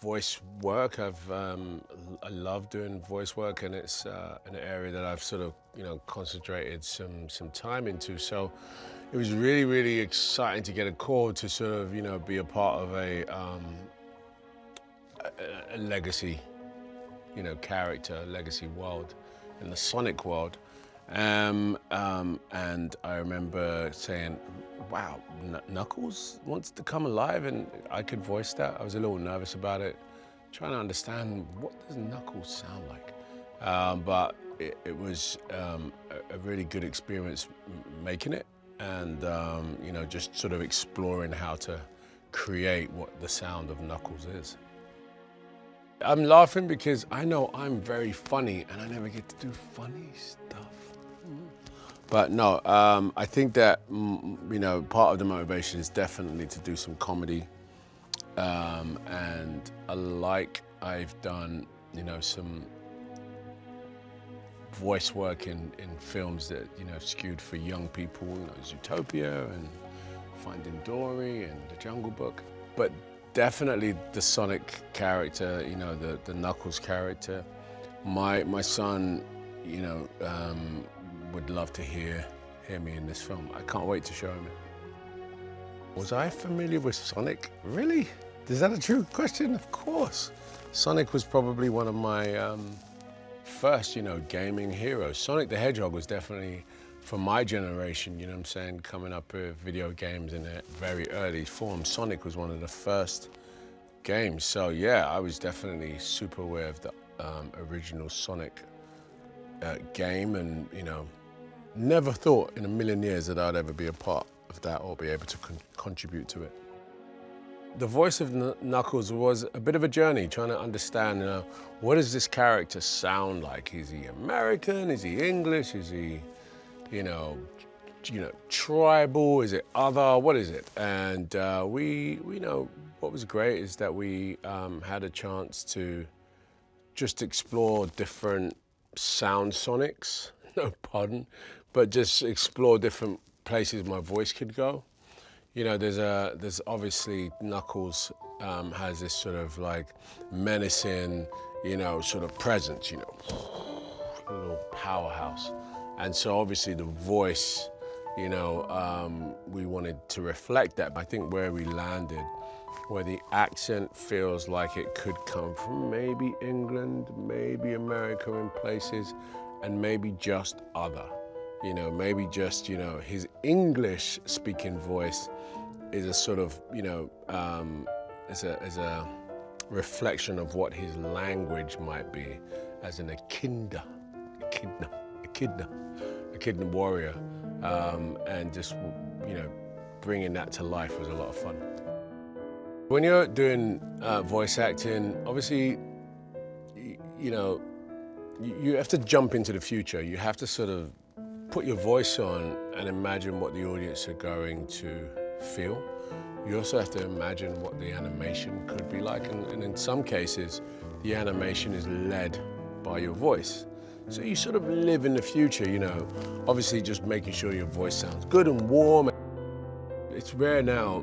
Voice work. I love doing voice work, and it's an area that I've sort of concentrated some time into. So it was really exciting to get a call to sort of be a part of a legacy character, legacy world in the Sonic world. And I remember saying, wow, Knuckles wants to come alive, and I could voice that. I was a little nervous about it, trying to understand what does Knuckles sound like. But it was a really good experience making it, and just sort of exploring how to create what the sound of Knuckles is. I'm laughing because I know I'm very funny and I never get to do funny stuff. But no, I think that, part of the motivation is definitely to do some comedy. And I've done, some voice work in films that, skewed for young people, Zootopia and Finding Dory and The Jungle Book. But definitely the Sonic character, the Knuckles character. My son, would love to hear me in this film. I can't wait to show him it. Was I familiar with Sonic? Really? Is that a true question? Of course. Sonic was probably one of my first, gaming heroes. Sonic the Hedgehog was definitely, for my generation, coming up with video games in a very early form. Sonic was one of the first games. So yeah, I was definitely super aware of the original Sonic game, and never thought in a million years that I'd ever be a part of that or be able to contribute to it. The voice of Knuckles was a bit of a journey, trying to understand, what does this character sound like? Is he American? Is he English? Is he, tribal? Is it other? What is it? And what was great is that we had a chance to just explore different sound sonics, no pardon, but just explore different places my voice could go. There's obviously Knuckles has this sort of like menacing, sort of presence, a little powerhouse. And so obviously the voice, we wanted to reflect that. I think where we landed, where the accent feels like it could come from maybe England, maybe America in places, and maybe just other. Maybe just, his English speaking voice is a sort of, as a reflection of what his language might be as an echidna warrior. And just, bringing that to life was a lot of fun. When you're doing voice acting, obviously, you have to jump into the future. You have to sort of put your voice on and imagine what the audience are going to feel. You also have to imagine what the animation could be like, and in some cases, the animation is led by your voice. So you sort of live in the future, obviously just making sure your voice sounds good and warm. It's rare now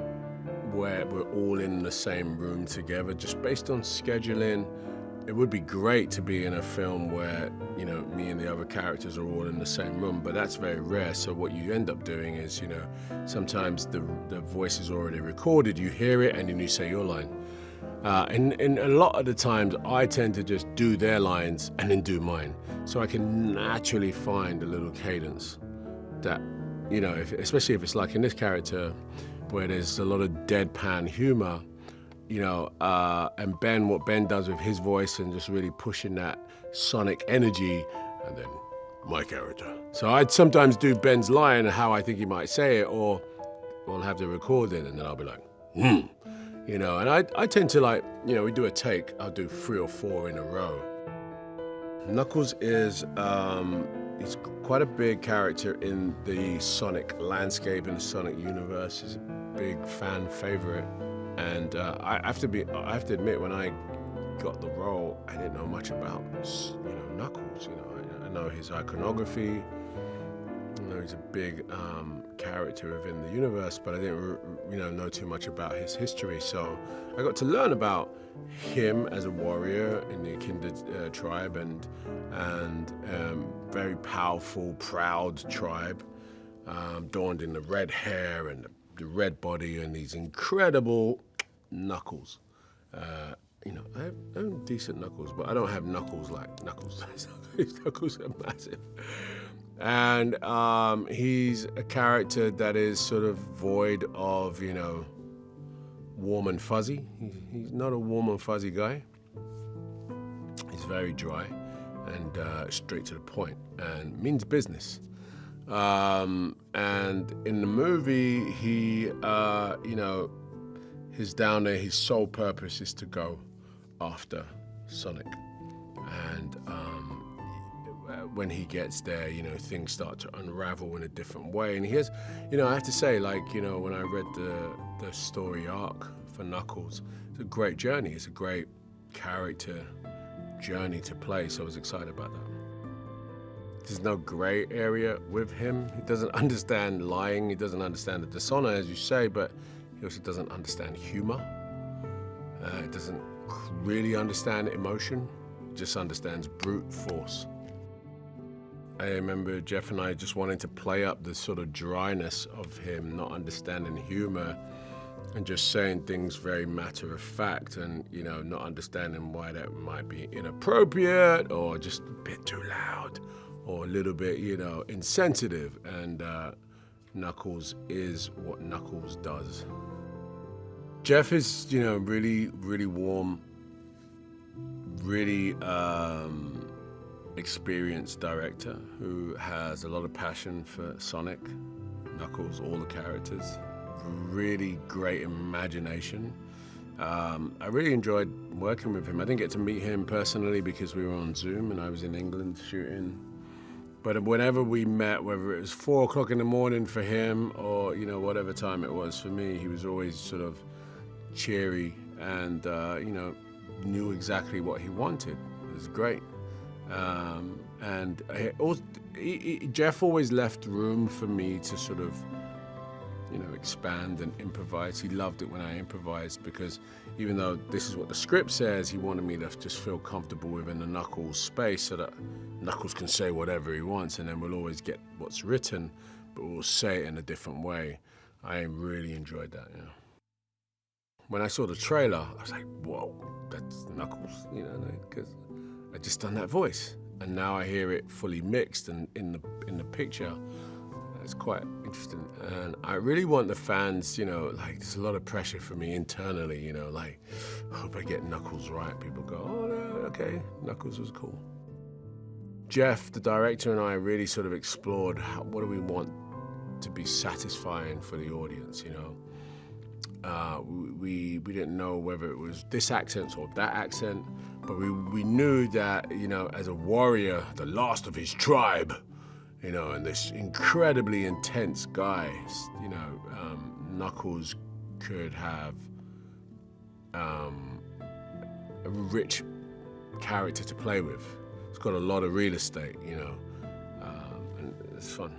where we're all in the same room together, just based on scheduling. It would be great to be in a film where, me and the other characters are all in the same room, but that's very rare. So what you end up doing is, sometimes the voice is already recorded, you hear it, and then you say your line. And a lot of the times, I tend to just do their lines and then do mine. So I can naturally find a little cadence that, especially if it's like in this character, where there's a lot of deadpan humor, and what Ben does with his voice and just really pushing that Sonic energy, and then my character. So I'd sometimes do Ben's line, how I think he might say it, or we'll have the recording, and then I'll be like, and I tend to we do a take, I'll do 3 or 4 in a row. Knuckles is he's quite a big character in the Sonic landscape, in the Sonic universe. He's a big fan favorite, and I have to admit, when I got the role, I didn't know much about Knuckles. I know his iconography. He's a big character within the universe, but I didn't know too much about his history. So I got to learn about him as a warrior in the Kindred tribe, and very powerful, proud tribe, adorned in the red hair and the red body and these incredible knuckles. I have decent knuckles, but I don't have knuckles like Knuckles. His knuckles are massive. And he's a character that is sort of void of, warm and fuzzy. He's not a warm and fuzzy guy. He's very dry and straight to the point and means business. And in the movie, he, his sole purpose is to go after Sonic. And when he gets there, things start to unravel in a different way. And he has, I have to say, when I read the story arc for Knuckles, it's a great journey. It's a great character journey to play, so I was excited about that. There's no gray area with him. He doesn't understand lying. He doesn't understand the dishonor, as you say, but he also doesn't understand humor. He doesn't really understand emotion. He just understands brute force. I remember Jeff and I just wanting to play up the sort of dryness of him, not understanding humor and just saying things very matter of fact, and not understanding why that might be inappropriate or just a bit too loud or a little bit, insensitive. And Knuckles is what Knuckles does. Jeff is, really, really warm, really experienced director who has a lot of passion for Sonic, Knuckles, all the characters. Really great imagination. I really enjoyed working with him. I didn't get to meet him personally because we were on Zoom and I was in England shooting. But whenever we met, whether it was 4 o'clock in the morning for him or whatever time it was for me, he was always sort of cheery and knew exactly what he wanted. It was great. Jeff always left room for me to sort of, expand and improvise. He loved it when I improvised, because even though this is what the script says, he wanted me to just feel comfortable within the Knuckles space so that Knuckles can say whatever he wants, and then we'll always get what's written, but we'll say it in a different way. I really enjoyed that, When I saw the trailer, I was like, whoa, that's Knuckles, because I just done that voice, and now I hear it fully mixed and in the picture. It's quite interesting, and I really want the fans, there's a lot of pressure for me internally, I hope I get Knuckles right. People go, oh, no, okay, Knuckles was cool. Jeff, the director, and I really sort of explored what do we want to be satisfying for the audience, We didn't know whether it was this accent or that accent, but we knew that, as a warrior, the last of his tribe, and this incredibly intense guy, Knuckles could have a rich character to play with. It's got a lot of real estate, and it's fun.